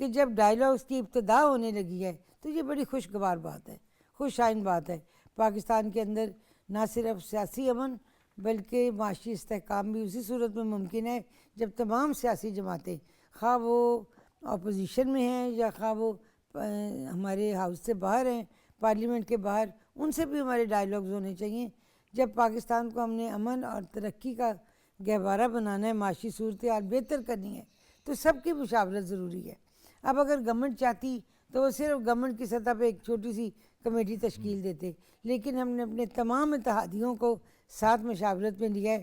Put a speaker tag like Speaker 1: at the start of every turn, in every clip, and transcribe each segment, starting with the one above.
Speaker 1: کہ جب ڈائلاگس کی ابتدا ہونے لگی ہے تو یہ بڑی خوشگوار بات ہے، خوش آئند بات ہے۔ پاکستان کے اندر نہ صرف سیاسی امن بلکہ معاشی استحکام بھی اسی صورت میں ممکن ہے جب تمام سیاسی جماعتیں، خواہ وہ اپوزیشن میں ہیں یا خواہ وہ ہمارے ہاؤس سے باہر ہیں، پارلیمنٹ کے باہر، ان سے بھی ہمارے ڈائلاگز ہونے چاہیے۔ جب پاکستان کو ہم نے امن اور ترقی کا گہوارہ بنانا ہے، معاشی صورتحال بہتر کرنی ہے، تو سب کی مشاورت ضروری ہے۔ اب اگر گورنمنٹ چاہتی تو وہ صرف گورنمنٹ کی سطح پہ ایک چھوٹی سی کمیٹی تشکیل دیتے، لیکن ہم نے اپنے تمام اتحادیوں کو ساتھ مشاورت میں لیا ہے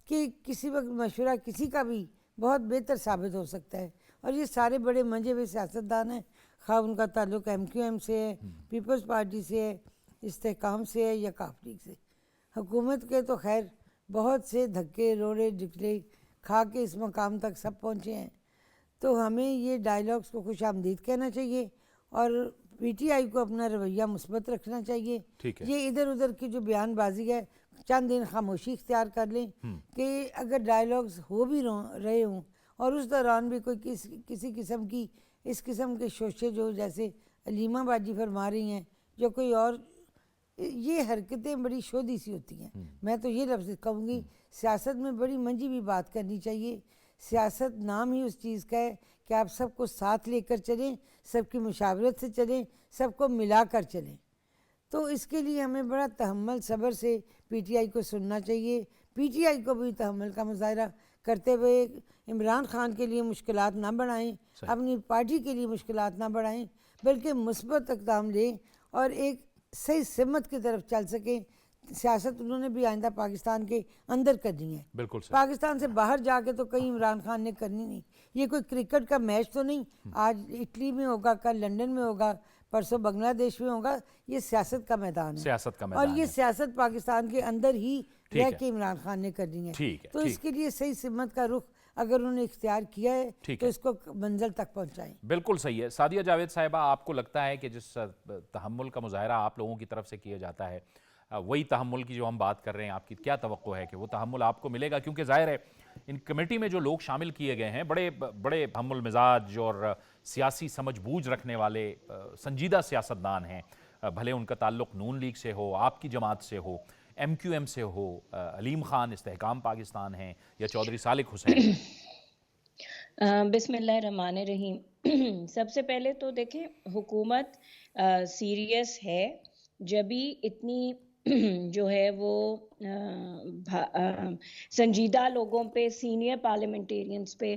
Speaker 1: کہ کسی وقت مشورہ کسی کا بھی بہت بہتر ثابت ہو سکتا ہے، اور یہ سارے بڑے منجے ہوئے سیاستدان ہیں، خواہ ان کا تعلق MQM سے ہے، پیپلز پارٹی سے ہے، استحکام سے ہے یا کاف لیگ سے۔ حکومت کے تو خیر بہت سے دھکے روڑے ڈکلے کھا کے اس مقام تک سب پہنچے ہیں، تو ہمیں یہ ڈائلاگس کو خوش آمدید کہنا چاہیے اور PTI کو اپنا رویہ مثبت رکھنا چاہیے۔
Speaker 2: ٹھیک ہے،
Speaker 1: یہ ادھر ادھر کی جو بیان بازی ہے چند دن خاموشی اختیار کر لیں کہ اگر ڈائلاگس ہو بھی رہے ہوں اور اس دوران بھی کوئی کسی قسم کی اس قسم کے شوشے جو جیسے علیمہ باجی فرما رہی ہیں، جو کوئی اور، یہ حرکتیں بڑی شودھی سی ہوتی ہیں۔ میں تو یہ لفظ کہوں گی، سیاست میں بڑی منجھی بھی بات کرنی چاہیے۔ سیاست نام ہی اس چیز کا ہے کہ آپ سب کو ساتھ لے کر چلیں، سب کی مشاورت سے چلیں، سب کو ملا کر چلیں۔ تو اس کے لیے ہمیں بڑا تحمل صبر سے PTI کو سننا چاہیے، PTI کو بھی تحمل کا مظاہرہ کرتے ہوئے عمران خان کے لیے مشکلات نہ بڑھائیں، اپنی پارٹی کے لیے مشکلات نہ بڑھائیں، بلکہ مثبت اقدام لیں اور ایک صحیح سمت کی طرف چل سکیں۔ سیاست انہوں نے بھی آئندہ پاکستان کے اندر کرنی ہے،
Speaker 2: بالکل صحیح۔
Speaker 1: پاکستان سے باہر جا کے تو کہیں عمران خان نے کرنی نہیں۔ یہ کوئی کرکٹ کا میچ تو نہیں، آج اٹلی میں ہوگا، کل لنڈن میں ہوگا، پرسوں بنگلہ دیش میں ہوگا۔ یہ سیاست کا میدان ہے،
Speaker 2: سیاست کا
Speaker 1: اور
Speaker 2: میدان
Speaker 1: یہ
Speaker 2: ہے۔
Speaker 1: سیاست پاکستان کے اندر ہی
Speaker 2: ٹھیک
Speaker 1: رہ
Speaker 2: ہے،
Speaker 1: کے عمران خان نے کرنی ہے۔
Speaker 2: ٹھیک ہے،
Speaker 1: تو اس کے لیے صحیح سمت کا رخ اگر انہوں نے اختیار کیا ہے
Speaker 2: ٹھیک
Speaker 1: تو
Speaker 2: ہے،
Speaker 1: اس کو منزل تک پہنچائیں۔
Speaker 2: بالکل صحیح ہے۔ سعدیہ جاوید صاحبہ، آپ کو لگتا ہے کہ جس تحمل کا مظاہرہ آپ لوگوں کی طرف سے کیا جاتا ہے، وہی تحمل کی جو ہم بات کر رہے ہیں، آپ کی کیا توقع ہے کہ وہ تحمل آپ کو ملے گا؟ کیونکہ ظاہر ہے ان کمیٹی میں جو لوگ شامل کیے گئے ہیں بڑے بڑے حمل مزاج اور سیاسی سمجھ بوجھ رکھنے والے سنجیدہ سیاستدان ہیں، بھلے ان کا تعلق نون لیگ سے ہو، آپ کی جماعت سے ہو، MQM سے ہو، علیم خان استحکام پاکستان ہیں، یا چودھری صالح حسین۔
Speaker 3: بسم اللہ الرحمن الرحیم۔ سب سے پہلے تو دیکھیں، حکومت سیریس ہے جبھی اتنی جو ہے وہ سنجیدہ لوگوں پہ، سینئر پارلیمنٹیرینز پہ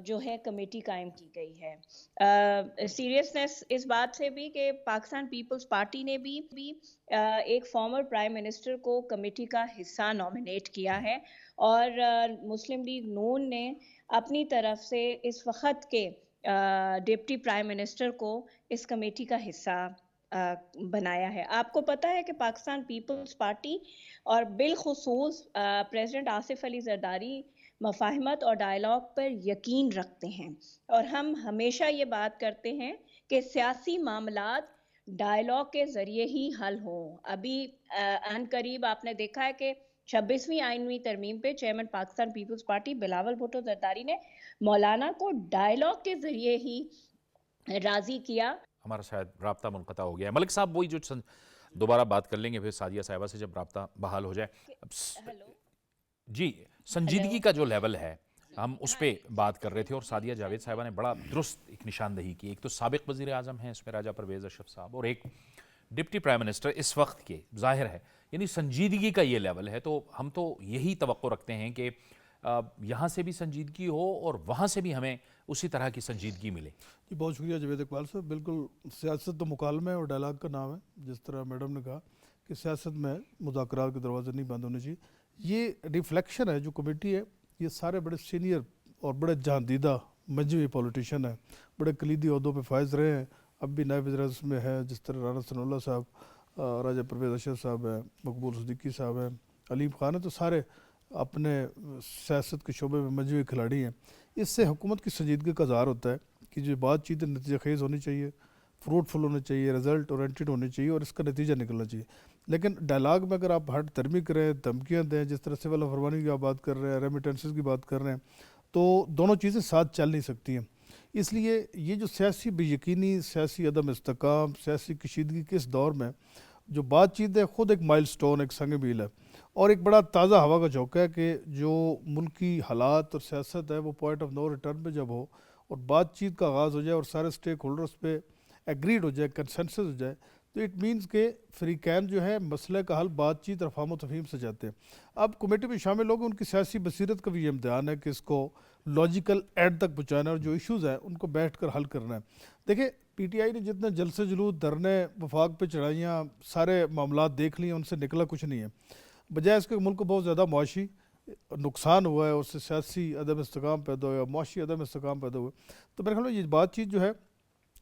Speaker 3: جو ہے کمیٹی قائم کی گئی ہے۔ سیریسنس اس بات سے بھی کہ پاکستان پیپلز پارٹی نے بھی ایک فارمر پرائم منسٹر کو کمیٹی کا حصہ نومینیٹ کیا ہے، اور مسلم لیگ نون نے اپنی طرف سے اس وقت کے ڈپٹی پرائم منسٹر کو اس کمیٹی کا حصہ بنایا ہے۔ آپ کو پتہ ہے کہ پاکستان پیپلز پارٹی اور بالخصوص پریزیڈنٹ آصف علی زرداری مفاہمت اور ڈائلاگ پر یقین رکھتے ہیں، اور ہم ہمیشہ یہ بات کرتے ہیں کہ سیاسی معاملات ڈائلاگ کے ذریعے ہی حل ہوں۔ ابھی ان قریب آپ نے دیکھا ہے کہ 26ویں آئینوی ترمیم پہ chairman Pakistan Peoples Party Bilawal Bhutto Zardari نے مولانا کو ڈائلاگ کے ذریعے ہی راضی کیا۔
Speaker 2: ہمارا شاید رابطہ منقطع ہو گیا ہے۔ ملک صاحب، وہی جو دوبارہ بات کر لیں گے پھر سعدیہ صاحبہ سے جب رابطہ بحال ہو جائے۔ جی، سنجیدگی کا جو لیول ہے ہم اس پہ بات کر رہے تھے، اور سعدیہ جاوید صاحبہ نے بڑا درست ایک نشاندہی کی۔ ایک تو سابق وزیر اعظم ہیں اس میں راجہ پرویز اشرف صاحب، اور ایک ڈپٹی پرائم منسٹر اس وقت کے، ظاہر ہے یعنی سنجیدگی کا یہ لیول ہے، تو ہم تو یہی توقع رکھتے ہیں کہ یہاں سے بھی سنجیدگی ہو اور وہاں سے بھی ہمیں اسی طرح کی سنجیدگی ملے۔
Speaker 4: جی، بہت شکریہ جاوید اقبال صاحب۔ بالکل، سیاست تو مکالمہ اور ڈائلاگ کا نام ہے، جس طرح میڈم نے کہا کہ سیاست میں مذاکرات کے دروازے نہیں بند ہونے چاہیے۔ یہ ریفلیکشن ہے جو کمیٹی ہے، یہ سارے بڑے سینئر اور بڑے جہاندیدہ منجھے ہوئے پولیٹیشین ہیں، بڑے کلیدی عہدوں پہ فائز رہے ہیں، اب بھی نائب وزیر اعظم میں ہے، جس طرح رانا ثناء اللہ صاحب، راجہ پرویز اشرف صاحب ہیں، مقبول صدیقی صاحب ہیں، علیم خان ہے، تو سارے اپنے سیاست کے شعبے میں منجھے ہوئے کھلاڑی ہیں۔ اس سے حکومت کی سنجیدگی کا اظہار ہوتا ہے کہ جو بات چیتیں نتیجہ خیز ہونی چاہیے، فروٹفل ہونے چاہیے، رزلٹ اورینٹڈ ہونے چاہیے، اور اس کا نتیجہ نکلنا چاہیے۔ لیکن ڈائلاگ میں اگر آپ ہٹ ترمی کریں، دھمکیاں دیں، جس طرح سول افروانی کی آپ بات کر رہے ہیں، ریمیٹنسز کی بات کر رہے ہیں، تو دونوں چیزیں ساتھ چل نہیں سکتی ہیں۔ اس لیے یہ جو سیاسی بے یقینی، سیاسی عدم استحکام، سیاسی کشیدگی کے اس دور میں جو بات چیت ہے خود ایک مائل سٹون، ایک سنگ میل ہے، اور ایک بڑا تازہ ہوا کا جھونکا ہے کہ جو ملکی حالات اور سیاست ہے وہ پوائنٹ آف نو ریٹرن پہ جب ہو اور بات چیت کا آغاز ہو جائے اور سارے سٹیک ہولڈرز پہ ایگریڈ ہو جائے، کنسنسس ہو جائے، تو اٹ مینس کہ فریقین جو ہے مسئلہ کا حل بات چیت اور فہم و تفہیم سے چاہتے ہیں۔ اب کمیٹی میں شامل لوگ ان کی سیاسی بصیرت کا بھی یہ امتحان ہے کہ اس کو لاجیکل اینڈ تک پہنچانا ہے اور جو ایشوز ہیں ان کو بیٹھ کر حل کرنا ہے۔ دیکھیں پی ٹی آئی نے جتنے جلسے جلوس، دھرنے، وفاق پہ چڑھائیاں، سارے معاملات دیکھ لیے، ان سے نکلا کچھ نہیں ہے، بجائے اس کے ملک کو بہت زیادہ معاشی نقصان ہوا ہے، اس سے سیاسی عدم استحکام پیدا ہوا، معاشی عدم استحکام پیدا ہوا۔ تو میرے خیال میں یہ بات چیت جو ہے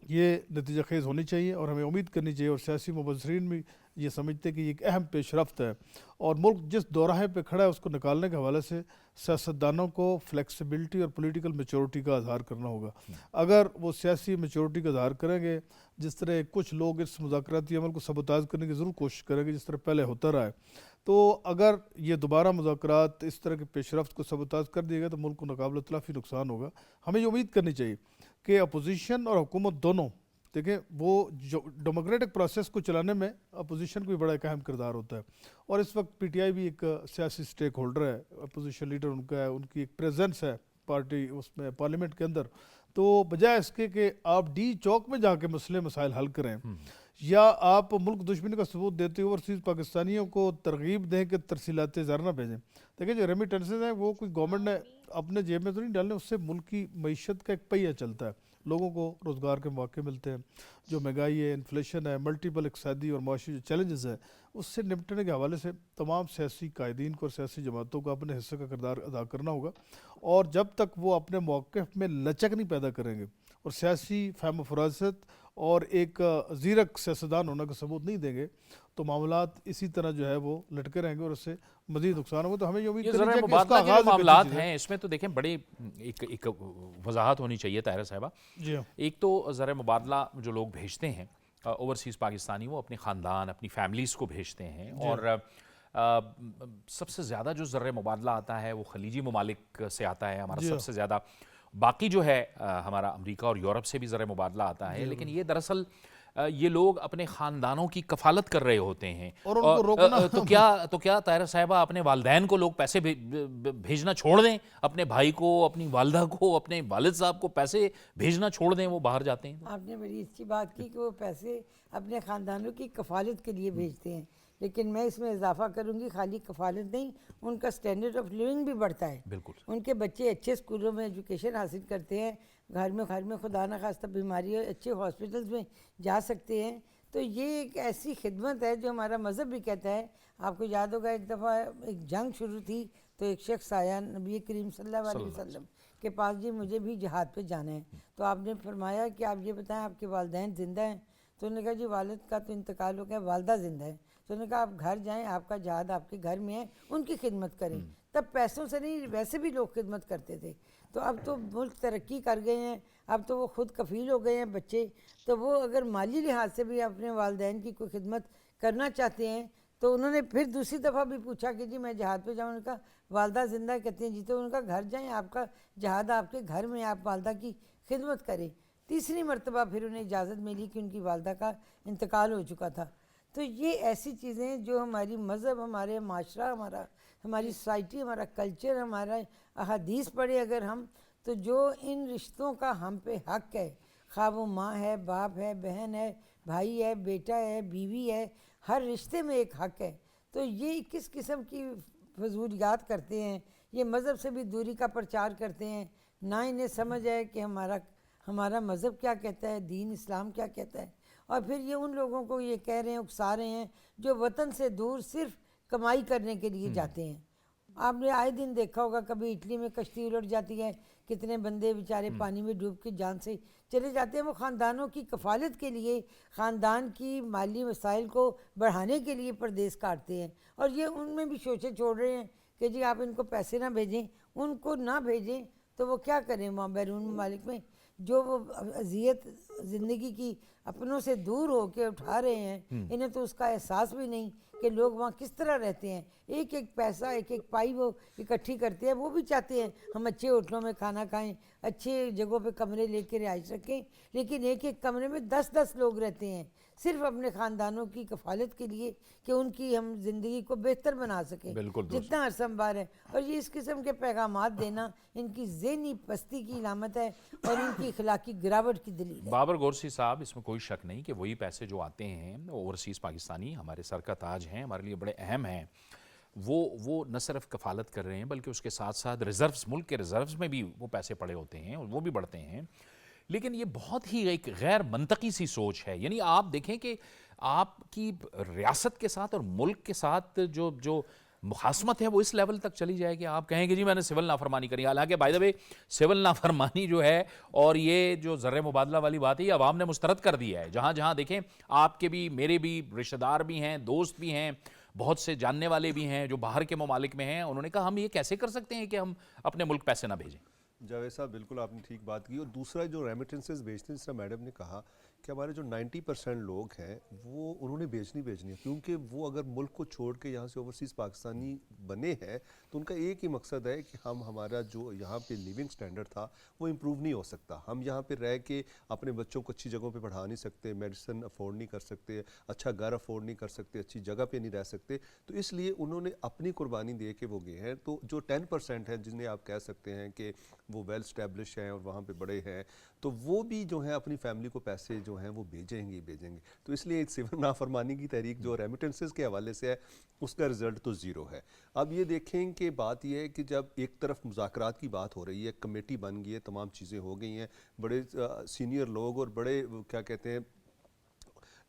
Speaker 4: یہ نتیجہ خیز ہونی چاہیے اور ہمیں امید کرنی چاہیے، اور سیاسی مبصرین بھی یہ سمجھتے ہیں کہ یہ ایک اہم پیش رفت ہے، اور ملک جس دوراہے پہ کھڑا ہے اس کو نکالنے کے حوالے سے سیاستدانوں کو فلیکسیبلٹی اور پولیٹیکل میچورٹی کا اظہار کرنا ہوگا۔ اگر وہ سیاسی میچورٹی کا اظہار کریں گے، جس طرح کچھ لوگ اس مذاکراتی عمل کو سبوتاژ کرنے کی ضرور کوشش کریں گے جس طرح پہلے ہوتا رہا ہے، تو اگر یہ دوبارہ مذاکرات اس طرح کے پیش رفت کو سبوتاژ کر دیا گیا تو ملک کو ناقابل تلافی نقصان ہوگا۔ ہمیں یہ امید کرنی چاہیے کہ اپوزیشن اور حکومت دونوں، دیکھیں وہ جو ڈیموکریٹک پروسیس کو چلانے میں اپوزیشن کو بھی بڑا ایک اہم کردار ہوتا ہے، اور اس وقت پی ٹی آئی بھی ایک سیاسی سٹیک ہولڈر ہے، اپوزیشن لیڈر ان کا ہے، ان کی ایک پریزنس ہے پارٹی اس میں پارلیمنٹ کے اندر، تو بجائے اس کے کہ آپ ڈی چوک میں جا کے مسائل حل کریں یا آپ ملک دشمنی کا ثبوت دیتے ہوئے اوورسیز پاکستانیوں کو ترغیب دیں کہ ترسیلات زر نہ بھیجیں۔ دیکھیں جو ریمیٹنسز ہیں وہ کوئی گورنمنٹ نے اپنے جیب میں تو نہیں ڈالنے، اس سے ملک کی معیشت کا ایک پہیہ چلتا ہے، لوگوں کو روزگار کے مواقع ملتے ہیں، جو مہنگائی ہے، انفلیشن ہے، ملٹیپل اقتصادی اور معاشی جو چیلنجز ہیں اس سے نمٹنے کے حوالے سے تمام سیاسی قائدین کو اور سیاسی جماعتوں کو اپنے حصے کا کردار ادا کرنا ہوگا، اور جب تک وہ اپنے موقف میں لچک نہیں پیدا کریں گے اور سیاسی فہم و فراست اور ایک زیرک سیاستدان ہونے کا ثبوت نہیں دیں گے تو معاملات اسی طرح جو ہے وہ لٹکے رہیں گے اور اس سے مزید نقصان ہوگا۔ تو ہمیں یہ امید
Speaker 2: یہ
Speaker 4: کرنی
Speaker 2: ذرا
Speaker 4: چاہیے کہ اس کا
Speaker 2: مبادلہ کے جو
Speaker 4: آغاز ایک
Speaker 2: معاملات
Speaker 4: اچھی چیز ہے۔
Speaker 2: ہیں اس میں تو دیکھیں بڑی ایک وضاحت ہونی چاہیے طاہرہ صاحبہ۔
Speaker 4: جی ہاں،
Speaker 2: ایک تو زر مبادلہ جو لوگ بھیجتے ہیں اوورسیز پاکستانی، وہ اپنے خاندان، اپنی فیملیز کو بھیجتے ہیں، اور سب سے زیادہ جو زر مبادلہ آتا ہے وہ خلیجی ممالک سے آتا ہے، ہمارا سب سے زیادہ، باقی جو ہے ہمارا امریکہ اور یورپ سے بھی زر مبادلہ آتا ہے، لیکن یہ دراصل یہ لوگ اپنے خاندانوں کی کفالت کر رہے ہوتے ہیں،
Speaker 4: اور ان کو روکنا
Speaker 2: تو کیا طاہرہ صاحبہ اپنے والدین کو لوگ پیسے بھیجنا چھوڑ دیں، اپنے بھائی کو، اپنی والدہ کو، اپنے والد صاحب کو پیسے بھیجنا چھوڑ دیں، وہ باہر جاتے ہیں؟
Speaker 1: آپ نے بڑی اچھی بات کی کہ وہ پیسے اپنے خاندانوں کی کفالت کے لیے بھیجتے ہیں، لیکن میں اس میں اضافہ کروں گی، خالی کفالت نہیں، ان کا سٹینڈرڈ آف لیونگ بھی بڑھتا ہے،
Speaker 2: بالکل
Speaker 1: ان کے بچے اچھے اسکولوں میں ایجوکیشن حاصل کرتے ہیں، گھر میں خدا نہ خواستہ بیماری اور اچھے ہاسپٹلز میں جا سکتے ہیں۔ تو یہ ایک ایسی خدمت ہے جو ہمارا مذہب بھی کہتا ہے۔ آپ کو یاد ہوگا ایک دفعہ ایک جنگ شروع تھی تو ایک شخص آیا نبی کریم صلی اللہ علیہ وسلم کے پاس، جی مجھے بھی جہاد پہ جانا ہے، تو آپ نے فرمایا کہ آپ یہ بتائیں آپ کے والدین زندہ ہیں؟ تو انہوں نے کہا جی والد کا تو انتقال ہو گیا، والدہ زندہ ہے۔ تو انہوں نے کہا آپ گھر جائیں، آپ کا جہاد آپ کے گھر میں ہے، ان کی خدمت کریں۔ تب پیسوں سے نہیں، ویسے بھی لوگ خدمت کرتے تھے، تو اب تو ملک ترقی کر گئے ہیں، اب تو وہ خود کفیل ہو گئے ہیں بچے، تو وہ اگر مالی لحاظ سے بھی اپنے والدین کی کوئی خدمت کرنا چاہتے ہیں تو انہوں نے پھر دوسری دفعہ بھی پوچھا کہ جی میں جہاد پہ جاؤں، ان کا والدہ زندہ ہے، کہتے ہیں جی، تو ان کا گھر جائیں، آپ کا جہاد آپ کے گھر میں، آپ والدہ کی خدمت کریں۔ تیسری مرتبہ پھر انہیں اجازت ملی کہ ان کی والدہ کا انتقال ہو چکا تھا۔ تو یہ ایسی چیزیں جو ہماری مذہب، ہمارے معاشرہ، ہماری سوسائٹی، ہمارا کلچر، ہمارا احادیث پڑھے اگر ہم، تو جو ان رشتوں کا ہم پہ حق ہے، خواہ وہ ماں ہے، باپ ہے، بہن ہے، بھائی ہے، بیٹا ہے، بیوی ہے، ہر رشتے میں ایک حق ہے۔ تو یہ کس قسم کی فضولیات کرتے ہیں، یہ مذہب سے بھی دوری کا پرچار کرتے ہیں، نہ انہیں سمجھ ہے کہ ہمارا مذہب کیا کہتا ہے، دین اسلام کیا کہتا ہے، اور پھر یہ ان لوگوں کو یہ کہہ رہے ہیں، اکسا رہے ہیں جو وطن سے دور صرف کمائی کرنے کے لیے جاتے ہیں۔ آپ نے آئے دن دیکھا ہوگا، کبھی اٹلی میں کشتی الٹ جاتی ہے، کتنے بندے بیچارے پانی میں ڈوب کے جان سے چلے جاتے ہیں، وہ خاندانوں کی کفالت کے لیے، خاندان کی مالی مسائل کو بڑھانے کے لیے پردیس کاٹتے ہیں، اور یہ ان میں بھی شوشے چھوڑ رہے ہیں کہ جی آپ ان کو پیسے نہ بھیجیں، ان کو نہ بھیجیں تو وہ کیا کریں وہاں بیرون ممالک میں۔ جو وہ اذیت زندگی کی اپنوں سے دور ہو کے اٹھا رہے ہیں، انہیں تو اس کا احساس بھی نہیں کہ لوگ وہاں کس طرح رہتے ہیں. ایک ایک پیسہ، ایک ایک پائی وہ اکٹھی کرتے ہیں. وہ بھی چاہتے ہیں ہم اچھے ہوٹلوں میں کھانا کھائیں، اچھے جگہوں پہ کمرے لے کے رہائش رکھیں، لیکن ایک ایک کمرے میں 10 لوگ رہتے ہیں صرف اپنے خاندانوں کی کفالت کے لیے کہ ان کی ہم زندگی کو بہتر بنا سکیں
Speaker 2: بالکل درست.
Speaker 1: جتنا عرصہ بار ہے. اور یہ اس قسم کے پیغامات دینا ان کی ذہنی پستی کی علامت ہے اور ان کی اخلاقی گراوٹ کی دلیل ہے.
Speaker 2: بابر گورسی صاحب، اس میں کوئی شک نہیں کہ وہی پیسے جو آتے ہیں اوورسیز پاکستانی ہمارے سر کا تاج ہیں، ہمارے لیے بڑے اہم ہیں، وہ نہ صرف کفالت کر رہے ہیں بلکہ اس کے ساتھ ساتھ ریزروز، ملک کے ریزروز میں بھی وہ پیسے پڑے ہوتے ہیں اور وہ بھی بڑھتے ہیں. لیکن یہ بہت ہی ایک غیر منطقی سی سوچ ہے. یعنی آپ دیکھیں کہ آپ کی ریاست کے ساتھ اور ملک کے ساتھ جو مخاصمت ہے وہ اس لیول تک چلی جائے کہ آپ کہیں کہ جی میں نے سول نافرمانی کری. حالانکہ بائی دا وے سول نافرمانی جو ہے اور یہ جو زر مبادلہ والی بات ہے یہ عوام نے مسترد کر دیا ہے. جہاں جہاں دیکھیں آپ کے بھی، میرے بھی رشتہ دار بھی ہیں، دوست بھی ہیں، بہت سے جاننے والے بھی ہیں جو باہر کے ممالک میں ہیں، انہوں نے کہا ہم یہ کیسے کر سکتے ہیں کہ ہم اپنے ملک پیسے نہ بھیجیں.
Speaker 5: جاوید صاحب بالکل آپ نے ٹھیک بات کی. اور دوسرا جو ریمیٹنسز بھیجتے ہیں، جس طرح میڈم نے کہا کہ ہمارے جو 90% لوگ ہیں وہ انہوں نے بھیجنی ہے، کیونکہ وہ اگر ملک کو چھوڑ کے یہاں سے اوورسیز پاکستانی بنے ہیں تو ان کا ایک ہی مقصد ہے کہ ہمارا جو یہاں پہ لیونگ سٹینڈرڈ تھا وہ امپروو نہیں ہو سکتا. ہم یہاں پہ رہ کے اپنے بچوں کو اچھی جگہوں پہ پڑھا نہیں سکتے، میڈیسن افورڈ نہیں کر سکتے، اچھا گھر افورڈ نہیں کر سکتے، اچھی جگہ پہ نہیں رہ سکتے. تو اس لیے انہوں نے اپنی قربانی دے کے وہ گئے ہیں. تو جو 10% ہیں جنہیں آپ کہہ سکتے ہیں کہ وہ ویل اسٹیبلش ہیں اور وہاں پہ بڑے ہیں، تو وہ بھی جو ہیں اپنی فیملی کو پیسے جو ہیں وہ بھیجیں گے. تو اس لیے سول نافرمانی کی تحریک جو ریمیٹنسز کے حوالے سے ہے اس کا رزلٹ تو زیرو ہے. اب یہ دیکھیں کہ بات یہ ہے کہ جب ایک طرف مذاکرات کی بات ہو رہی ہے، کمیٹی بن گئی ہے، تمام چیزیں ہو گئی ہیں، بڑے سینئر لوگ اور بڑے کیا کہتے ہیں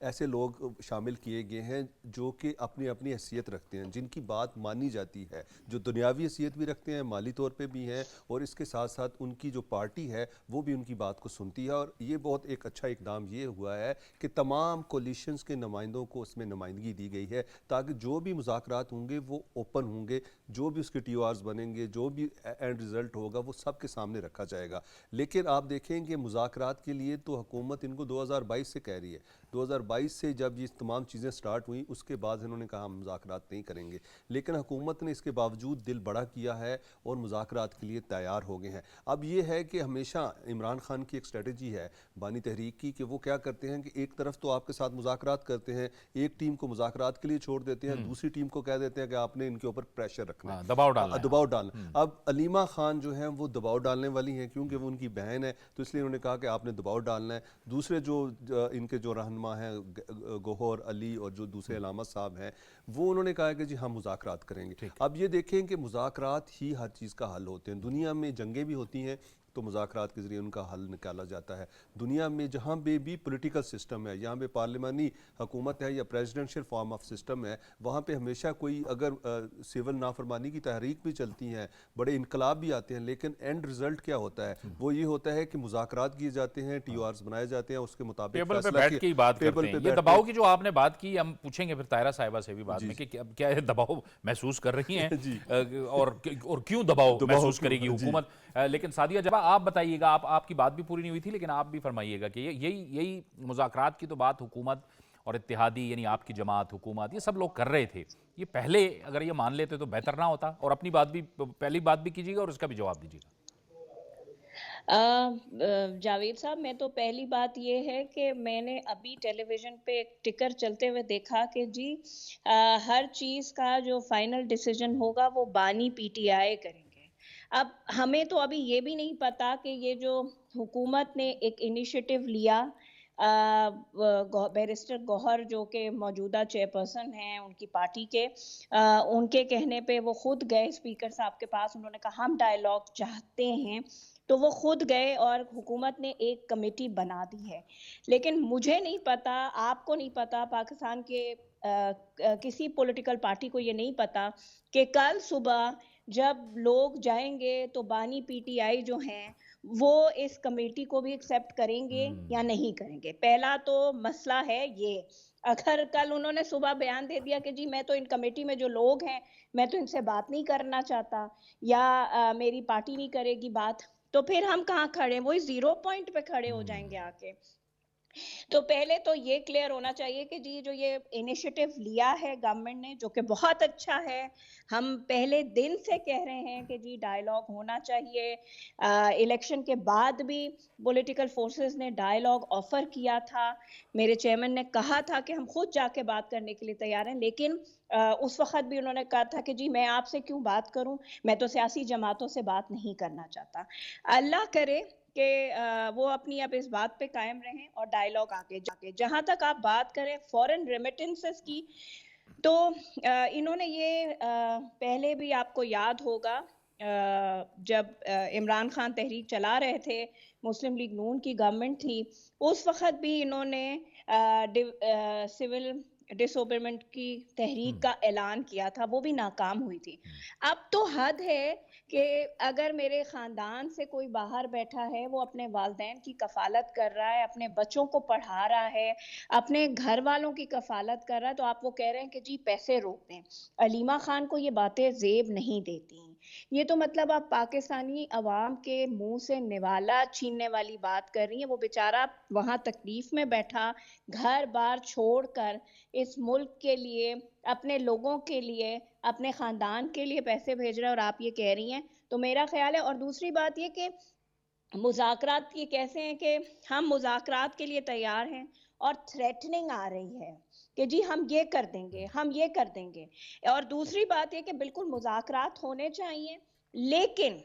Speaker 5: ایسے لوگ شامل کیے گئے ہیں جو کہ اپنی اپنی حیثیت رکھتے ہیں، جن کی بات مانی جاتی ہے، جو دنیاوی حیثیت بھی رکھتے ہیں، مالی طور پہ بھی ہیں، اور اس کے ساتھ ساتھ ان کی جو پارٹی ہے وہ بھی ان کی بات کو سنتی ہے. اور یہ بہت ایک اچھا اقدام یہ ہوا ہے کہ تمام کولیشنز کے نمائندوں کو اس میں نمائندگی دی گئی ہے تاکہ جو بھی مذاکرات ہوں گے وہ اوپن ہوں گے، جو بھی اس کے ٹی او آرز بنیں گے، جو بھی اینڈ رزلٹ ہوگا وہ سب کے سامنے رکھا جائے گا. لیکن آپ دیکھیں کہ مذاکرات کے لیے تو حکومت ان کو 2022 سے کہہ رہی ہے. 2022 سے جب یہ تمام چیزیں سٹارٹ ہوئیں اس کے بعد انہوں نے کہا ہم مذاکرات نہیں کریں گے، لیکن حکومت نے اس کے باوجود دل بڑا کیا ہے اور مذاکرات کے لیے تیار ہو گئے ہیں. اب یہ ہے کہ ہمیشہ عمران خان کی ایک اسٹریٹجی ہے بانی تحریک کی کہ وہ کیا کرتے ہیں کہ ایک طرف تو آپ کے ساتھ مذاکرات کرتے ہیں، ایک ٹیم کو مذاکرات کے لیے چھوڑ دیتے ہیں، دوسری ٹیم کو کہہ دیتے ہیں کہ آپ نے ان کے اوپر پریشر رکھنا ہے،
Speaker 2: دباؤ ڈالنا.
Speaker 5: اب علیمہ خان جو ہیں وہ دباؤ ڈالنے والی ہیں کیونکہ وہ ان کی بہن ہے، تو اس لیے انہوں نے کہا کہ آپ نے دباؤ ڈالنا ہے. دوسرے جو ان کے جو رہنما ہیں گوہر علی اور جو دوسرے علامت صاحب ہیں وہ انہوں نے کہا کہ جی ہم مذاکرات کریں گے. اب یہ دیکھیں کہ مذاکرات ہی ہر چیز کا حل ہوتے ہیں. دنیا میں جنگیں بھی ہوتی ہیں تو مذاکرات کے ذریعے ان کا حل نکالا جاتا ہے. دنیا میں جہاں پہ بھی پولیٹیکل سسٹم ہے، یہاں پہ پارلیمانی حکومت ہے یا پریزیڈنشل فارم آف سسٹم ہے، وہاں پہ ہمیشہ کوئی اگر سول نافرمانی کی تحریک بھی چلتی ہیں، بڑے انقلاب بھی آتے ہیں، لیکن اینڈ رزلٹ کیا ہوتا ہے؟ وہ یہ ہوتا ہے کہ مذاکرات کیے جاتے ہیں، ٹی او آرز بنائے جاتے ہیں، اس کے مطابق
Speaker 2: ٹیبل پہ بیٹھ کے ہی بات کرتے ہیں. یہ دباؤ کی جو آپ نے بات کی ہم پوچھیں گے پھر طاہرہ صاحبہ سے بھی بعد میں کہ کیا یہ دباؤ محسوس کر رہی ہیں اور کیوں دباؤ محسوس کرے گی حکومت. لیکن سعدیہ جب آپ بتائیے گا، آپ کی بات بھی پوری نہیں ہوئی تھی لیکن آپ بھی فرمائیے گا کہ یہی مذاکرات کی تو بات حکومت اور اتحادی یعنی آپ کی جماعت، حکومت، یہ سب لوگ کر رہے تھے. یہ پہلے اگر یہ مان لیتے تو بہتر نہ ہوتا؟ اور اپنی بات بھی، پہلی بات بھی کیجیے گا اور اس کا بھی جواب دیجیے گا.
Speaker 3: جاوید صاحب، میں تو پہلی بات یہ ہے کہ میں نے ابھی ٹیلی ویژن پہ ایک ٹکر چلتے ہوئے دیکھا کہ جی ہر چیز کا جو فائنل ڈیسیجن ہوگا وہ بانی پی ٹی آئی کریں گے. اب ہمیں تو ابھی یہ بھی نہیں پتا کہ یہ جو حکومت نے ایک انیشیٹو لیا، بیرسٹر گوہر جو کہ موجودہ چیئرپرسن ہیں ان کی پارٹی کے، ان کے کہنے پہ وہ خود گئے اسپیکر صاحب کے پاس، انہوں نے کہا ہم ڈائیلاگ چاہتے ہیں، تو وہ خود گئے اور حکومت نے ایک کمیٹی بنا دی ہے. لیکن مجھے نہیں پتا، آپ کو نہیں پتا، پاکستان کے کسی پولیٹیکل پارٹی کو یہ نہیں پتا کہ کل صبح جب لوگ جائیں گے تو بانی پی ٹی آئی جو ہیں وہ اس کمیٹی کو بھی ایکسیپٹ کریں گے یا نہیں کریں گے. پہلا تو مسئلہ ہے یہ. اگر کل انہوں نے صبح بیان دے دیا کہ جی میں تو ان کمیٹی میں جو لوگ ہیں میں تو ان سے بات نہیں کرنا چاہتا یا میری پارٹی نہیں کرے گی بات، تو پھر ہم کہاں کھڑے، وہی 0 پوائنٹ پہ کھڑے ہو جائیں گے آ کے. تو پہلے تو یہ کلیئر ہونا چاہیے کہ جی جو یہ انیشیٹو لیا ہے گورنمنٹ نے، جو کہ بہت اچھا ہے، ہم پہلے دن سے کہہ رہے ہیں کہ جی ڈائیلاگ ہونا چاہیے. الیکشن کے بعد بھی پولیٹیکل فورسز نے ڈائیلاگ آفر کیا تھا. میرے چیئرمین نے کہا تھا کہ ہم خود جا کے بات کرنے کے لیے تیار ہیں، لیکن اس وقت بھی انہوں نے کہا تھا کہ جی میں آپ سے کیوں بات کروں، میں تو سیاسی جماعتوں سے بات نہیں کرنا چاہتا. اللہ کرے کہ وہ اپنی اب اس بات پہ قائم رہیں اور ڈائیلاگ آگے جا کے. جہاں تک آپ بات کریں فورن ریمیٹنسز کی، تو انہوں نے یہ پہلے بھی آپ کو یاد ہوگا جب عمران خان تحریک چلا رہے تھے، مسلم لیگ نون کی گورنمنٹ تھی، اس وقت بھی انہوں نے سول ڈس اوبرمنٹ کی تحریک کا اعلان کیا تھا، وہ بھی ناکام ہوئی تھی. اب تو حد ہے کہ اگر میرے خاندان سے کوئی باہر بیٹھا ہے، وہ اپنے والدین کی کفالت کر رہا ہے، اپنے بچوں کو پڑھا رہا ہے، اپنے گھر والوں کی کفالت کر رہا ہے، تو آپ وہ کہہ رہے ہیں کہ جی پیسے روک دیں. علیمہ خان کو یہ باتیں زیب نہیں دیتی. یہ تو مطلب آپ پاکستانی عوام کے منہ سے نوالا چھیننے والی بات کر رہی ہیں. وہ بیچارہ وہاں تکلیف میں بیٹھا گھر بار چھوڑ کر اس ملک کے لیے، اپنے لوگوں کے لیے، اپنے خاندان کے لیے پیسے بھیج رہا ہے، اور آپ یہ کہہ رہی ہیں. تو میرا خیال ہے، اور دوسری بات یہ کہ مذاکرات یہ کیسے ہیں کہ ہم مذاکرات کے لیے تیار ہیں اور تھریٹننگ آ رہی ہے کہ جی ہم یہ کر دیں گے، ہم یہ کر دیں گے. اور دوسری بات یہ کہ بالکل مذاکرات ہونے چاہیے، لیکن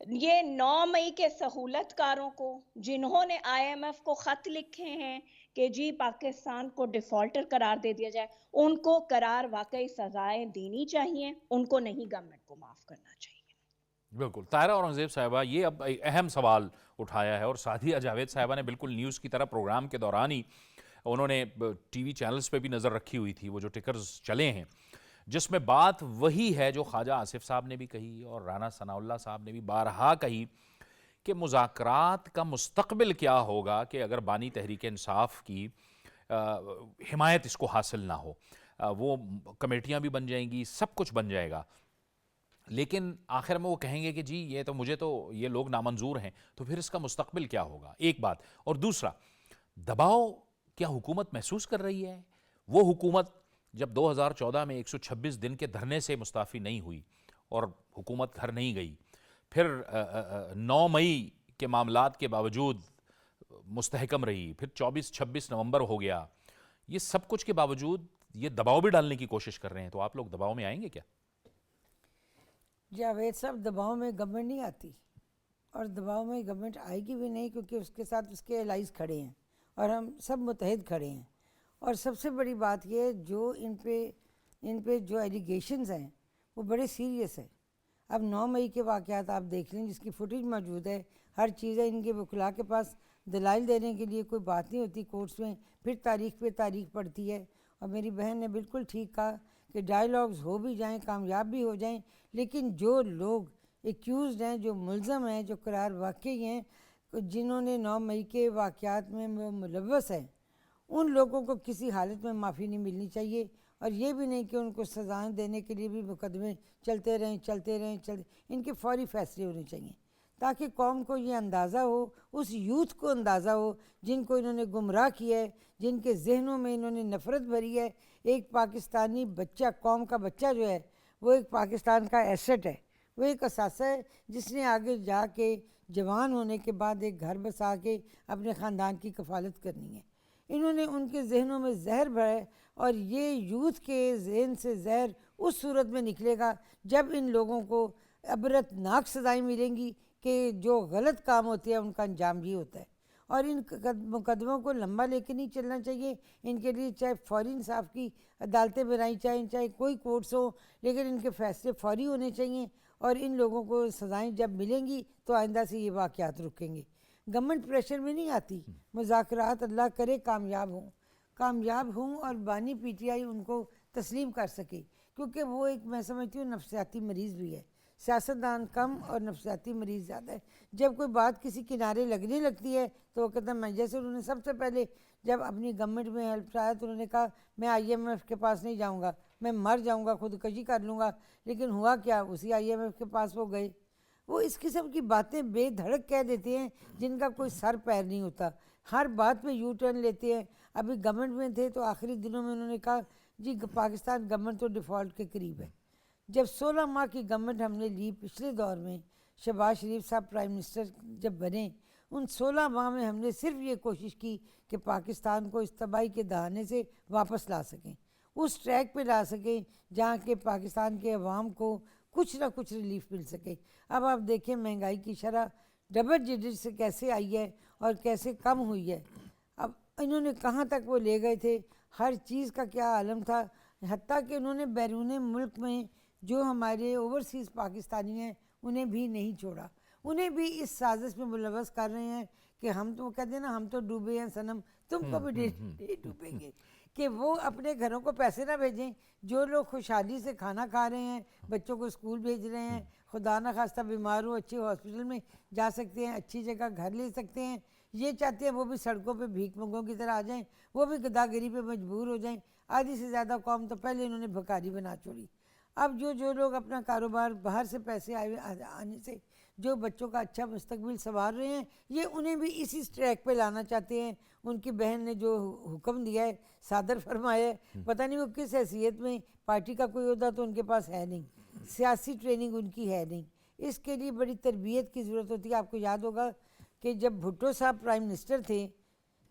Speaker 3: یہ 9 مئی کے سہولت کاروں کو، جنہوں نے IMF کو خط لکھے ہیں کہ جی پاکستان کو ڈیفالٹر قرار دے دیا جائے، ان کو قرار واقعی سزائیں دینی چاہیے، ان کو نہیں گورنمنٹ کو معاف کرنا چاہیے.
Speaker 2: بالکل. طاہرہ اورنگزیب صاحبہ، یہ اب ایک اہم سوال اٹھایا ہے، اور سعدیہ جاوید صاحبہ نے بالکل نیوز کی طرح پروگرام کے دوران ہی انہوں نے ٹی وی چینلز پہ بھی نظر رکھی ہوئی تھی، وہ جو ٹکرز چلے ہیں، جس میں بات وہی ہے جو خواجہ آصف صاحب نے بھی کہی اور رانا ثناء اللہ صاحب نے بھی بارہا کہی کہ مذاکرات کا مستقبل کیا ہوگا کہ اگر بانی تحریک انصاف کی حمایت اس کو حاصل نہ ہو. وہ کمیٹیاں بھی بن جائیں گی، سب کچھ بن جائے گا، لیکن آخر میں وہ کہیں گے کہ جی یہ تو مجھے تو یہ لوگ نامنظور ہیں، تو پھر اس کا مستقبل کیا ہوگا؟ ایک بات. اور دوسرا، دباؤ کیا حکومت محسوس کر رہی ہے؟ وہ حکومت جب 2014 میں 126 دن کے دھرنے سے مستعفی نہیں ہوئی اور حکومت گھر نہیں گئی، پھر 9 مئی کے معاملات کے باوجود مستحکم رہی، پھر 24-26 نومبر ہو گیا، یہ سب کچھ کے باوجود یہ دباؤ بھی ڈالنے کی کوشش کر رہے ہیں، تو آپ لوگ دباؤ میں آئیں گے کیا؟
Speaker 1: جاوید صاحب، دباؤ میں گورنمنٹ نہیں آتی، اور دباؤ میں گورنمنٹ آئے گی بھی نہیں، کیونکہ اس کے ساتھ اس کے الائز کھڑے ہیں اور ہم سب متحد کھڑے ہیں. اور سب سے بڑی بات یہ ہے، جو ان پہ جو ایلیگیشنز ہیں وہ بڑے سیریس ہیں. اب 9 مئی کے واقعات آپ دیکھ لیں، جس کی فوٹیج موجود ہے، ہر چیز ہے. ان کے وکلاء کے پاس دلائل دینے کے لیے کوئی بات نہیں ہوتی کورٹس میں، پھر تاریخ پہ تاریخ پڑتی ہے. اور میری بہن نے بالکل ٹھیک کہا کہ ڈائیلاگز ہو بھی جائیں، کامیاب بھی ہو جائیں، لیکن جو لوگ ایکیوزڈ ہیں، جو ملزم ہیں، جو قرار واقعی ہیں، جنہوں نے 9 مئی کے واقعات میں ملوث ہیں، ان لوگوں کو کسی حالت میں معافی نہیں ملنی چاہیے. اور یہ بھی نہیں کہ ان کو سزائیں دینے کے لیے بھی مقدمے چلتے رہیں. ان کے فوری فیصلے ہونے چاہیے، تاکہ قوم کو یہ اندازہ ہو، اس یوتھ کو اندازہ ہو جن کو انہوں نے گمراہ کیا ہے، جن کے ذہنوں میں انہوں نے نفرت بھری ہے. ایک پاکستانی بچہ، قوم کا بچہ جو ہے، وہ ایک پاکستان کا ایسٹ ہے، وہ ایک اثاثہ ہے جس نے آگے جا کے جوان ہونے کے بعد ایک گھر بسا کے اپنے خاندان کی کفالت کرنی ہے. انہوں نے ان کے ذہنوں میں زہر بھرا ہے، اور یہ یوتھ کے ذہن سے زہر اس صورت میں نکلے گا جب ان لوگوں کو عبرتناک سزائیں ملیں گی کہ جو غلط کام ہوتے ہیں ان کا انجام یہ ہوتا ہے. اور ان مقدموں کو لمبا لے کے نہیں چلنا چاہیے. ان کے لیے چاہے فوری انصاف کی عدالتیں بنائی چاہے کوئی کورٹس ہو، لیکن ان کے فیصلے فوری ہونے چاہیے. اور ان لوگوں کو سزائیں جب ملیں گی تو آئندہ سے یہ واقعات رکیں گے. گورنمنٹ پریشر میں نہیں آتی. مذاکرات اللہ کرے کامیاب ہوں اور بانی PTI ان کو تسلیم کر سکے، کیونکہ وہ ایک، میں سمجھتی ہوں، نفسیاتی مریض بھی ہے. سیاستدان کم اور نفسیاتی مریض زیادہ ہے. جب کوئی بات کسی کنارے لگنے لگتی ہے تو وہ کہتا ہے میں، جیسے انہوں نے سب سے پہلے جب اپنی گورنمنٹ میں ہیلپ چاہا تو انہوں نے کہا میں IMF کے پاس نہیں جاؤں گا، میں مر جاؤں گا، خودکشی کر لوں گا. لیکن ہوا کیا؟ اسی IMF کے پاس وہ گئے. وہ اس قسم کی باتیں بے دھڑک کہہ دیتے ہیں جن کا کوئی سر پیر نہیں ہوتا، ہر بات میں یو ٹرن لیتے ہیں۔ ابھی گورنمنٹ میں تھے تو آخری دنوں میں انہوں نے کہا جی پاکستان گورنمنٹ تو ڈیفالٹ کے قریب ہے۔ جب 16 ماہ کی گورنمنٹ ہم نے لی پچھلے دور میں، شہباز شریف صاحب پرائم منسٹر جب بنے، ان 16 ماہ میں ہم نے صرف یہ کوشش کی کہ پاکستان کو اس تباہی کے دہانے سے واپس لا سکیں، اس ٹریک پہ لا سکیں جہاں کہ پاکستان کے عوام کو کچھ نہ کچھ ریلیف مل سکے۔ اب آپ دیکھیں مہنگائی کی شرح ڈبل ڈجٹ سے کیسے آئی ہے اور کیسے کم ہوئی ہے۔ اب انہوں نے کہاں تک وہ لے گئے تھے، ہر چیز کا کیا عالم تھا، حتیٰ کہ انہوں نے بیرون ملک میں جو ہمارے اوورسیز پاکستانی ہیں انہیں بھی نہیں چھوڑا، انہیں بھی اس سازش میں ملوث کر رہے ہیں کہ ہم تو کہتے ہیں نا ہم تو ڈوبے ہیں صنم، تم کو بھی ڈوبیں گے، کہ وہ اپنے گھروں کو پیسے نہ بھیجیں۔ جو لوگ خوشحالی سے کھانا کھا رہے ہیں، بچوں کو اسکول بھیج رہے ہیں، خدا نہ خواستہ بیمار ہو اچھے ہاسپٹل میں جا سکتے ہیں، اچھی جگہ گھر لے سکتے ہیں، یہ چاہتے ہیں وہ بھی سڑکوں پہ بھیک منگوں کی طرح آ جائیں، وہ بھی گداگری پہ مجبور ہو جائیں۔ آدھی سے زیادہ قوم تو پہلے انہوں نے بھکاری بنا چھوڑی۔ اب جو لوگ اپنا کاروبار باہر سے پیسے آنے سے جو بچوں کا اچھا مستقبل سنوار رہے ہیں، یہ انہیں بھی اسی ٹریک پہ لانا چاہتے ہیں۔ ان کی بہن نے جو حکم دیا ہے، صادر فرمایا ہے، پتہ نہیں وہ کس حیثیت میں، پارٹی کا کوئی عہدہ تو ان کے پاس ہے نہیں، سیاسی ٹریننگ ان کی ہے نہیں، اس کے لیے بڑی تربیت کی ضرورت ہوتی ہے۔ آپ کو یاد ہوگا کہ جب بھٹو صاحب پرائم منسٹر تھے،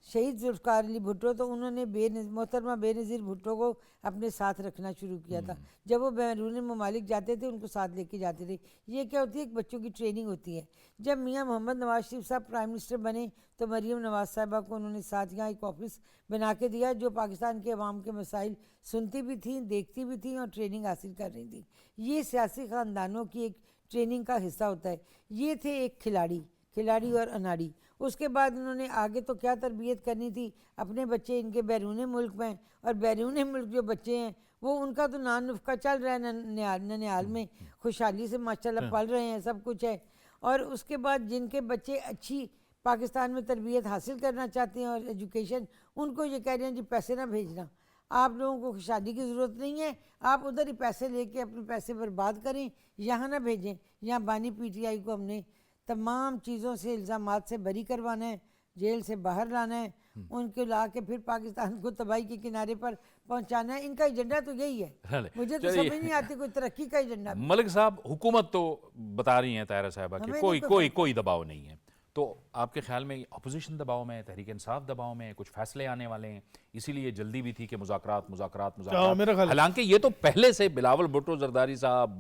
Speaker 1: شہید ذوالفقار علی بھٹو، تو انہوں نے محترمہ بے نظیر بھٹو کو اپنے ساتھ رکھنا شروع کیا تھا۔ جب وہ بیرون ممالک جاتے تھے ان کو ساتھ لے کے جاتے تھے۔ یہ کیا ہوتی ہے، ایک بچوں کی ٹریننگ ہوتی ہے۔ جب میاں محمد نواز شریف صاحب پرائم منسٹر بنے تو مریم نواز صاحبہ کو انہوں نے ساتھ یہاں ایک آفس بنا کے دیا جو پاکستان کے عوام کے مسائل سنتی بھی تھیں، دیکھتی بھی تھیں اور ٹریننگ حاصل کر رہی تھیں۔ یہ سیاسی خاندانوں کی ایک ٹریننگ کا حصہ ہوتا ہے۔ یہ تھے ایک کھلاڑی اور اناڑی۔ اس کے بعد انہوں نے آگے تو کیا تربیت کرنی تھی، اپنے بچے ان کے بیرون ملک میں، اور بیرون ملک جو بچے ہیں وہ ان کا تو نان نفقہ چل رہا ہے ننیال میں، خوشحالی سے ماشاءاللہ پل رہے ہیں، سب کچھ ہے۔ اور اس کے بعد جن کے بچے اچھی پاکستان میں تربیت حاصل کرنا چاہتے ہیں اور ایجوکیشن، ان کو یہ کہہ رہے ہیں جی پیسے نہ بھیجنا، آپ لوگوں کو خوشحالی کی ضرورت نہیں ہے، آپ ادھر ہی پیسے لے کے اپنے پیسے برباد کریں، یہاں نہ بھیجیں۔ یہاں بانی پی ٹی آئی کو ہم نے تمام چیزوں سے، الزامات سے بری کروانا ہے، جیل سے باہر لانا ہے، ان کو لا کے پھر پاکستان کو تباہی کے کنارے پر پہنچانا ہے۔ ان کا ایجنڈا تو یہی ہے، مجھے تو سمجھ نہیں آتی کوئی ترقی کا ایجنڈا۔
Speaker 2: ملک صاحب، حکومت تو بتا رہی ہیں طاہرہ صاحبہ کہ کوئی دباؤ نہیں ہے، تو آپ کے خیال میں اپوزیشن دباؤ میں ہے، تحریک انصاف دباؤ میں ہے، کچھ فیصلے آنے والے ہیں، اسی لیے جلدی بھی تھی کہ مذاکرات، حالانکہ یہ تو پہلے سے بلاول بھٹو زرداری صاحب،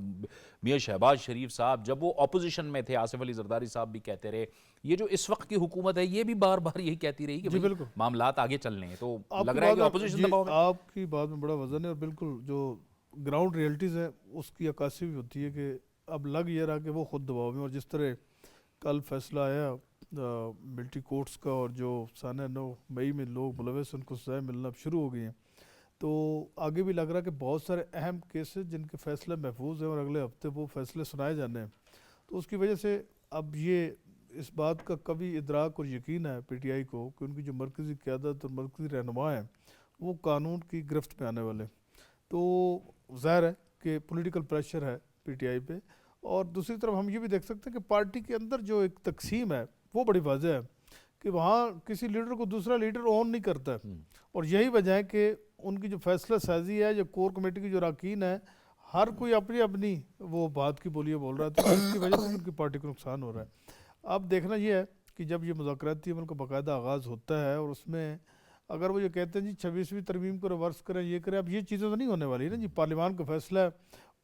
Speaker 2: میاں شہباز شریف صاحب جب وہ اپوزیشن میں تھے، آصف علی زرداری صاحب بھی کہتے رہے، یہ جو اس وقت کی حکومت ہے یہ بھی بار بار یہی کہتی رہی کہ معاملات آگے چلنے ہیں، تو لگ رہا ہے کہ اپوزیشن دباؤ میں۔
Speaker 4: آپ کی بات میں بڑا وزن ہے، اور بالکل جو گراؤنڈ ریئلٹیز ہے اس کی عکاسی بھی ہوتی ہے کہ اب لگ یہ رہا کہ وہ خود دباؤ میں، اور جس طرح کل فیصلہ آیا ملٹری کورٹس کا، اور جو سانہ 9 مئی میں لوگ ملوث ان کو سزائیں ملنا اب شروع ہو گئی ہیں، تو آگے بھی لگ رہا کہ بہت سارے اہم کیسز جن کے فیصلے محفوظ ہیں اور اگلے ہفتے وہ فیصلے سنائے جانے ہیں، تو اس کی وجہ سے اب یہ اس بات کا کبھی ادراک اور یقین ہے پی ٹی آئی کو کہ ان کی جو مرکزی قیادت اور مرکزی رہنما ہیں وہ قانون کی گرفت میں آنے والے، تو ظاہر ہے کہ پولیٹیکل پریشر ہے پی ٹی آئی پہ۔ اور دوسری طرف ہم یہ بھی دیکھ سکتے ہیں کہ پارٹی کے اندر جو ایک تقسیم ہے وہ بڑی واضح ہے کہ وہاں کسی لیڈر کو دوسرا لیڈر اون نہیں کرتا ہے، اور یہی وجہ ہے کہ ان کی جو فیصلہ سازی ہے، جو کور کمیٹی کی جو اراکین ہے، ہر کوئی اپنی وہ بات کی بولیاں بول رہا ہے، تو اس کی وجہ سے ان کی پارٹی کو نقصان ہو رہا ہے۔ اب دیکھنا یہ ہے کہ جب یہ مذاکراتی عمل کا باقاعدہ آغاز ہوتا ہے اور اس میں اگر وہ یہ کہتے ہیں جی 26ویں ترمیم کو ریورس کریں، یہ کریں، اب یہ چیزیں تو نہیں ہونے والی نا جی، پارلیمان کا فیصلہ ہے،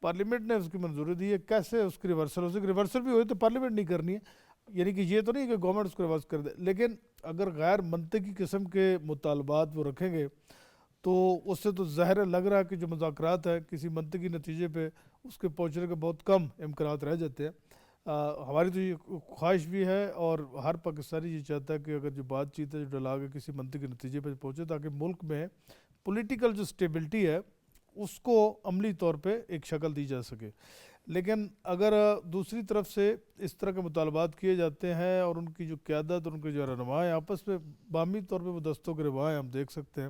Speaker 4: پارلیمنٹ نے اس کی منظوری دی ہے، کیسے اس کی ریورسل ہو سکے؟ ریورسل بھی ہوئی تو پارلیمنٹ نہیں کرنی ہے، یعنی کہ یہ تو نہیں کہ گورنمنٹ اس کو ریورس کر دے، لیکن اگر غیر منطقی قسم کے مطالبات وہ رکھیں گے تو اس سے تو ظاہر لگ رہا ہے کہ جو مذاکرات ہے کسی منطقی نتیجے پہ اس کے پہنچنے کے بہت کم امکانات رہ جاتے ہیں۔ ہماری تو یہ خواہش بھی ہے اور ہر پاکستانی یہ چاہتا ہے کہ اگر جو بات چیت ہے، جو ڈائلاگ ہے، کسی منطقی نتیجے پہ پہنچے تاکہ ملک میں پولیٹیکل جو سٹیبلٹی ہے اس کو عملی طور پہ ایک شکل دی جا سکے۔ لیکن اگر دوسری طرف سے اس طرح کے مطالبات کیے جاتے ہیں اور ان کی جو قیادت اور ان کے جو رہنمائیں آپس میں باہمی طور پہ وہ دستوں کے رواییں ہم دیکھ سکتے ہیں،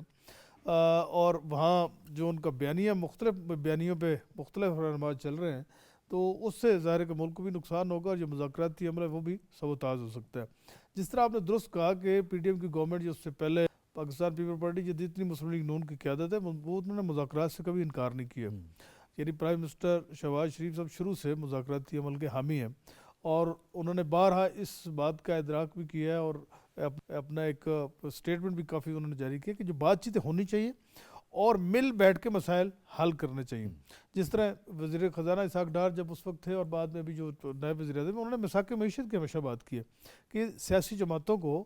Speaker 4: اور وہاں جو ان کا بیانیہ مختلف بیانیوں پہ مختلف رہنما چل رہے ہیں، تو اس سے ظاہر ہے کہ ملک کو بھی نقصان ہوگا اور جو مذاکراتی عمل ہے وہ بھی سبوتاژ ہو سکتا ہے. جس طرح آپ نے درست کہا کہ پی ٹی ایم کی گورنمنٹ جو اس سے پہلے پاکستان پیپل پارٹی جتنی مسلم لیگ نون کی قیادت ہے وہ انہوں نے مذاکرات سے کبھی انکار نہیں کیا. یعنی پرائم منسٹر شہباز شریف صاحب شروع سے مذاکراتی عمل کے حامی ہیں اور انہوں نے بارہا اس بات کا ادراک بھی کیا ہے اور اپنا ایک اسٹیٹمنٹ بھی کافی انہوں نے جاری کیا کہ جو بات چیتیں ہونی چاہیے اور مل بیٹھ کے مسائل حل کرنے چاہیے. جس طرح وزیر خزانہ اسحاق ڈار جب اس وقت تھے اور بعد میں بھی جو نائب وزیر اعظم انہوں نے مساق معیشت کی ہمیشہ بات کی ہے کہ سیاسی جماعتوں کو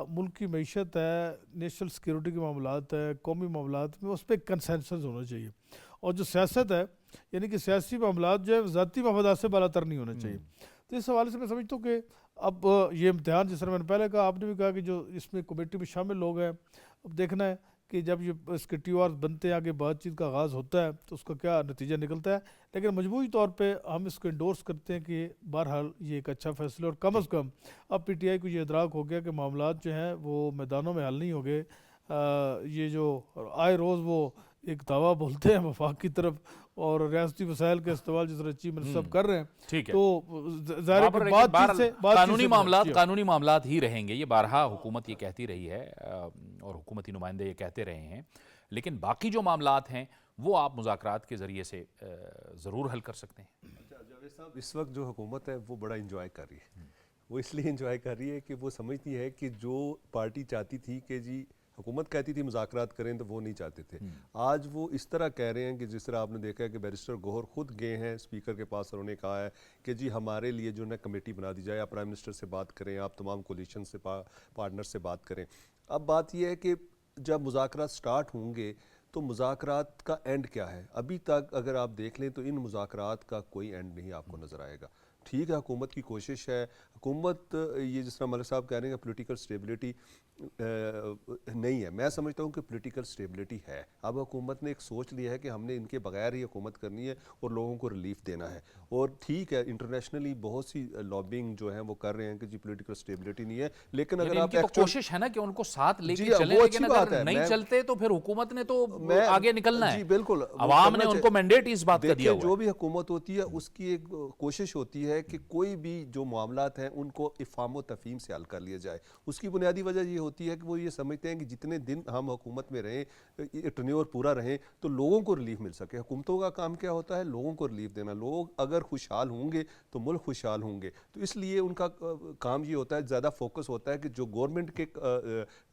Speaker 4: ملک کی معیشت ہے، نیشنل سیکیورٹی کے معاملات ہے، قومی معاملات میں اس پہ کنسنسس ہونا چاہیے. اور جو سیاست ہے یعنی کہ سیاسی معاملات جو ہے ذاتی مفادات سے بالا تر نہیں ہونے چاہیے. تو اس حوالے سے میں سمجھتا ہوں کہ اب یہ امتحان جس طرح میں نے پہلے کہا، آپ نے بھی کہا کہ جو اس میں کمیٹی میں شامل لوگ ہیں، اب دیکھنا ہے کہ جب یہ اس کے ٹی آر بنتے ہیں، آگے بات چیت کا آغاز ہوتا ہے تو اس کا کیا نتیجہ نکلتا ہے. لیکن مجموعی طور پہ ہم اس کو انڈورس کرتے ہیں کہ بہرحال یہ ایک اچھا فیصلہ، اور کم از کم اب پی ٹی آئی کو یہ ادراک ہو گیا کہ معاملات جو ہیں وہ میدانوں میں حل نہیں ہو گئے. یہ جو آئے روز وہ ایک دعویٰ بولتے ہیں وفاق کی طرف اور ریاستی وسائل کا استعمال جس طرح چیف منسٹر صاحب کر رہے ہیں،
Speaker 2: ٹھیک ہے.
Speaker 4: تو ظاہر ہے کہ
Speaker 2: قانونی معاملات ہی رہیں گے. یہ بارہا حکومت یہ کہتی رہی ہے اور حکومتی نمائندے یہ کہتے رہے ہیں، لیکن باقی جو معاملات ہیں وہ آپ مذاکرات کے ذریعے سے ضرور حل کر سکتے ہیں.
Speaker 5: جاوید صاحب، اس وقت جو حکومت ہے وہ بڑا انجوائے کر رہی ہے. وہ اس لیے انجوائے کر رہی ہے کہ وہ سمجھتی ہے کہ جو پارٹی چاہتی تھی کہ جی حکومت کہتی تھی مذاکرات کریں تو وہ نہیں چاہتے تھے، آج وہ اس طرح کہہ رہے ہیں کہ جس طرح آپ نے دیکھا ہے کہ بیرسٹر گوہر خود گئے ہیں اسپیکر کے پاس اور انہوں نے کہا ہے کہ جی ہمارے لیے جو ہے کمیٹی بنا دی جائے، آپ پرائم منسٹر سے بات کریں، آپ تمام کولیشن سے پارٹنر سے بات کریں. اب بات یہ ہے کہ جب مذاکرات سٹارٹ ہوں گے تو مذاکرات کا اینڈ کیا ہے؟ ابھی تک اگر آپ دیکھ لیں تو ان مذاکرات کا کوئی اینڈ نہیں آپ کو نظر آئے گا. ٹھیک ہے، حکومت کی کوشش ہے، حکومت یہ جس طرح ملک صاحب کہہ رہے ہیں کہ پولیٹیکل سٹیبلٹی نہیں ہے، میں سمجھتا ہوں کہ پولیٹیکل سٹیبلٹی ہے. اب حکومت نے ایک سوچ لیا ہے کہ ہم نے ان کے بغیر ہی حکومت کرنی ہے اور لوگوں کو ریلیف دینا ہے. اور ٹھیک ہے، انٹرنیشنلی بہت سی لابنگ جو ہیں وہ کر رہے ہیں کہ جی پولیٹیکل سٹیبلٹی نہیں ہے، لیکن اگر آپ
Speaker 2: کوشش ہے نا کہ ان کو ساتھ لے کے چلیں، لیکن اگر نہیں چلتے تو پھر حکومت نے تو آگے نکلنا ہے.
Speaker 5: جی بالکل،
Speaker 2: عوام نے ان کو مینڈیٹ اس بات کا دیا ہوا ہے.
Speaker 5: جو بھی حکومت ہوتی ہے اس کی ایک کوشش ہوتی ہے کہ کوئی بھی جو معاملات ہیں ان کو افہام و تفہیم سے حل کر لیا جائے. اس کی بنیادی وجہ یہ ہوتی ہے کہ وہ یہ سمجھتے ہیں کہ جتنے دن ہم حکومت میں رہیں، ٹرنیور پورا رہیں، تو لوگوں کو ریلیف مل سکے. حکومتوں کا کام کیا ہوتا ہے؟ لوگوں کو ریلیف دینا. لوگ اگر خوشحال ہوں گے تو ملک خوشحال ہوں گے. تو اس لیے ان کا کام یہ ہوتا ہے، زیادہ فوکس ہوتا ہے کہ جو گورنمنٹ کے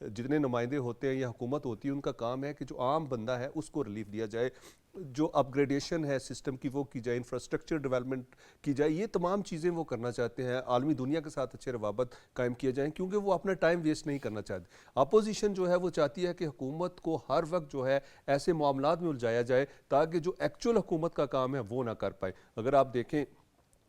Speaker 5: جتنے نمائندے ہوتے ہیں یا حکومت ہوتی ہے ان کا کام ہے کہ جو عام بندہ ہے اس کو ریلیف دیا جائے، جو اپ گریڈیشن ہے سسٹم کی وہ کی جائے، انفراسٹرکچر ڈیولپمنٹ کی جائے. یہ تمام چیزیں وہ کرنا چاہتے ہیں. عالمی دنیا کے ساتھ اچھے روابط قائم کیے جائیں کیونکہ وہ اپنا ٹائم ویسٹ نہیں کرنا چاہتے. اپوزیشن جو ہے وہ چاہتی ہے کہ حکومت کو ہر وقت جو ہے ایسے معاملات میں الجھایا جائے تاکہ جو ایکچول حکومت کا کام ہے وہ نہ کر پائے. اگر آپ دیکھیں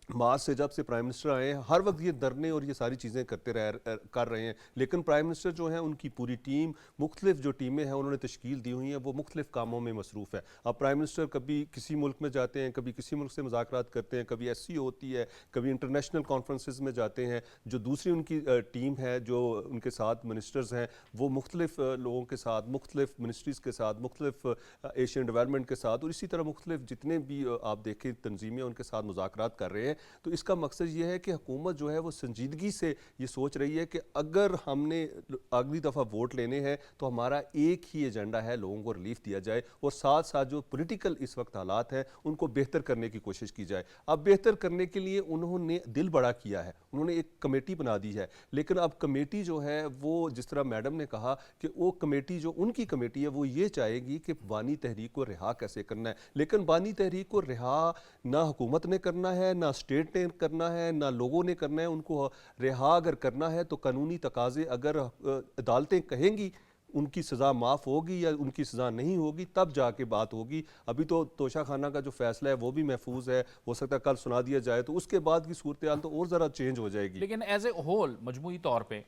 Speaker 5: مارچ سے جب سے پرائم منسٹر آئے ہیں ہر وقت یہ دھرنے اور یہ ساری چیزیں کر رہے ہیں، لیکن پرائم منسٹر جو ہیں ان کی پوری ٹیم، مختلف جو ٹیمیں ہیں انہوں نے تشکیل دی ہوئی ہیں، وہ مختلف کاموں میں مصروف ہے. اب پرائم منسٹر کبھی کسی ملک میں جاتے ہیں، کبھی کسی ملک سے مذاکرات کرتے ہیں، کبھی ایس سی ہوتی ہے، کبھی انٹرنیشنل کانفرنسز میں جاتے ہیں. جو دوسری ان کی ٹیم ہے، جو ان کے ساتھ منسٹرز ہیں، وہ مختلف لوگوں کے ساتھ، مختلف منسٹریز کے ساتھ، مختلف ایشین ڈیولپمنٹ کے ساتھ اور اسی طرح مختلف جتنے بھی آپ دیکھیں تنظیمیں ان کے ساتھ مذاکرات کر رہے ہیں. تو اس کا مقصد یہ ہے کہ حکومت جو ہے وہ سنجیدگی سے یہ سوچ رہی ہے کہ اگر ہم نے اگلی دفعہ ووٹ لینے ہیں تو ہمارا ایک ہی ایجنڈا ہے، لوگوں کو ریلیف دیا جائے اور ساتھ ساتھ جو پولیٹیکل اس وقت حالات ہیں ان کو بہتر کرنے کی کوشش کی جائے. اب بہتر کرنے کے لیے انہوں نے دل بڑا کیا ہے، انہوں نے ایک کمیٹی بنا دی ہے، لیکن اب کمیٹی جو ہے وہ جس طرح میڈم نے کہا کہ وہ کمیٹی جو ان کی کمیٹی ہے وہ یہ چاہے گی کہ بانی تحریک کو رہا کیسے کرنا ہے. لیکن بانی تحریک کو رہا نہ حکومت نے کرنا ہے، نہ اسٹیٹ نے کرنا ہے، نہ لوگوں نے کرنا ہے. ان کو رہا اگر کرنا ہے تو قانونی تقاضے اگر عدالتیں کہیں گی ان کی سزا معاف ہوگی یا ان کی سزا نہیں ہوگی تب جا کے بات ہوگی. ابھی تو توشہ خانہ کا جو فیصلہ ہے وہ بھی محفوظ ہے، ہو سکتا ہے کل سنا دیا جائے تو اس کے بعد کی صورتحال تو اور ذرا چینج ہو جائے گی.
Speaker 2: لیکن ایز اے ہول مجموعی طور پہ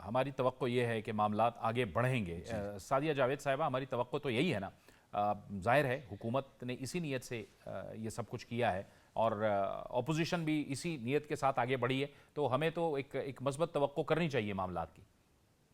Speaker 2: ہماری توقع یہ ہے کہ معاملات آگے بڑھیں گے. سعدیہ جاوید صاحبہ، ہماری توقع تو یہی ہے نا. ظاہر ہے حکومت نے اسی نیت سے یہ سب کچھ کیا ہے اور اپوزیشن بھی اسی نیت کے ساتھ آگے بڑھی ہے، تو ہمیں تو ایک مثبت توقع کرنی چاہیے معاملات کی.